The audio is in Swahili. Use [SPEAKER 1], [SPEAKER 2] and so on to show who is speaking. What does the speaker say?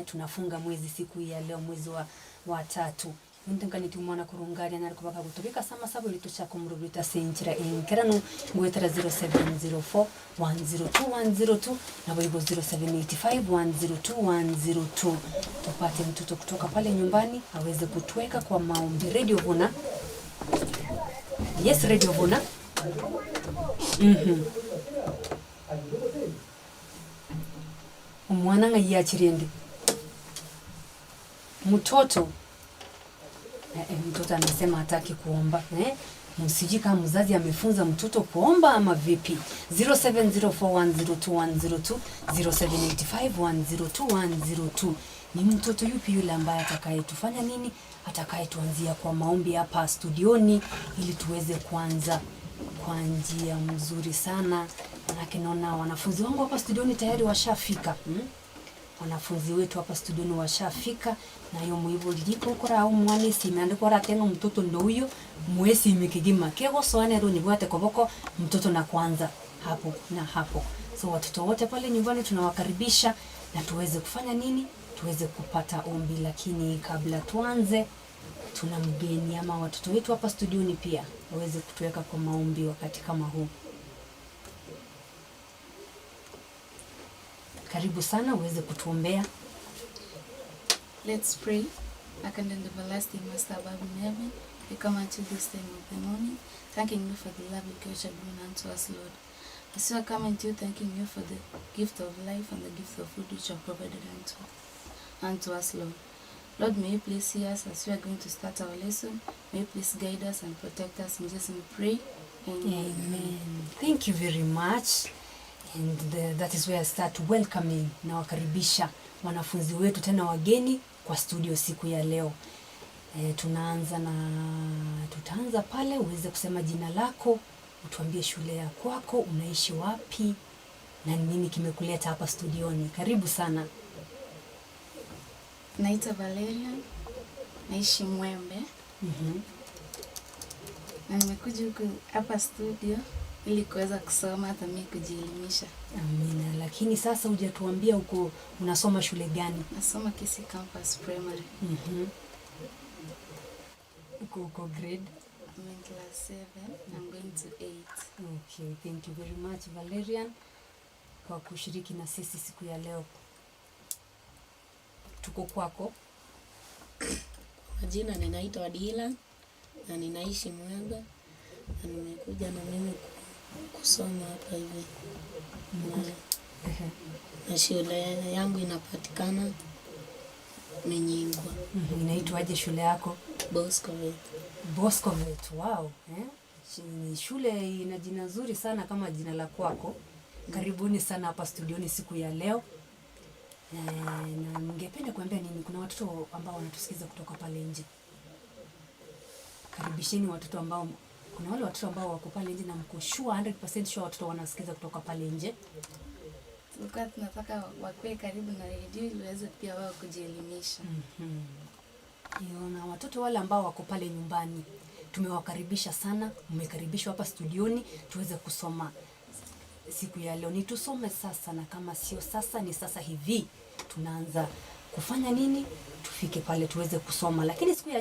[SPEAKER 1] tunafunga mwezi siku ya leo, mwezi wa 3. Nitangani tumwana kurungaria na kubaka gutubika sama sabo litucha kumurubita senchira inkerano ngwetera 0704 102102 na boigo 0785 102102. Tupate mtoto kutoka pale nyumbani aweze kutuweka kwa maombi. Radio Vuna. Yes, Radio Vuna. Umwana ngayachirende. Mtoto anasema hataki kuomba. Msiji kama mzazi amefunza mtoto kuomba ama vipi? 0704102102 0785102102. Ni mtoto yupi yule ambaye atakayetufanya nini? Atakayetuanzia kwa maombi hapa studioni ili tuweze kuanza kwa njia mzuri sana. Manake naona wanafunzi wangu hapa studioni tayari washafika. Wanafunzi wetu hapa studioni washafika, na hiyo muibo liko kora au mwana simeandiko ratenga mtoto ndo huyo mwezi imekigima kego soane ro nibwate koboko mtoto na kwanza hapo na hapo. So watoto wote pale nyumbani tunawakaribisha na tuweze kufanya nini? Tuweze kupata ombi. Lakini kabla tuanze, tuna mgeni ama watoto wetu hapa studioni pia waweze kutuweka kwa maombi wakati kama huu. Karibu sana uweze kutuombea.
[SPEAKER 2] Let's pray. Kind and everlasting Master above in heaven, we come unto this time of the morning, thanking you for the love you have given unto us, Lord. As we are coming to you, thanking you for the gift of life and the gift of food which you have provided unto us, Lord. Lord, may you please see us as we are going to start our lesson. May you please guide us and protect us. In Jesus' name we pray.
[SPEAKER 1] Amen. Thank you very much. And that is where I start welcoming na wakaribisha wanafunzi wetu tena wageni kwa studio siku ya leo. Tutaanza pale uweze kusema jina lako, utuambie shule ya kwako, unaishi wapi na nini kimekuleta hapa studioni. Karibu sana.
[SPEAKER 2] Naitwa Valeria, naishi Mwembe. Na nimekuja huku hapa studio ili kuweza kusoma hata mimi kujielimisha.
[SPEAKER 1] Amina. Lakini sasa hujatuambia uko unasoma shule gani?
[SPEAKER 2] Nasoma Kisi Campus Primary.
[SPEAKER 1] Uko grade?
[SPEAKER 2] I'm in class 7. I'm going to 8.
[SPEAKER 1] Okay, thank you very much Valerian kwa kushiriki na sisi siku ya leo. Tuko kwako.
[SPEAKER 3] Majina ninaitwa Adila na ninaishi Mwembe na nimekuja na mimi kusoma hapa hivi. Na shule yangu inapatikana Menyingwa.
[SPEAKER 1] Inaitwaje shule yako?
[SPEAKER 3] Boscovet.
[SPEAKER 1] Boscovet, wow. Shule ina jina nzuri sana kama jina la kwako. Karibuni sana hapa studioni siku ya leo. Na ningependa kuambia nini, kuna watoto ambao wanatusikiza kutoka pale nje. Karibisheni watoto ambao, kuna wale watoto ambao wako pale nje na mko sure 100% sure watoto wanasikiza kutoka pale nje.
[SPEAKER 2] Tunataka wakue karibu na radio ili waweze pia wao kujielimisha.
[SPEAKER 1] Na watoto wale ambao wako pale nyumbani tumewakaribisha sana, mmekaribishwa hapa studioni tuweze kusoma siku ya leo. Ni tusome sasa, na kama sio sasa ni sasa hivi tunaanza kufanya nini? Tufike pale tuweze kusoma. Lakini siku ya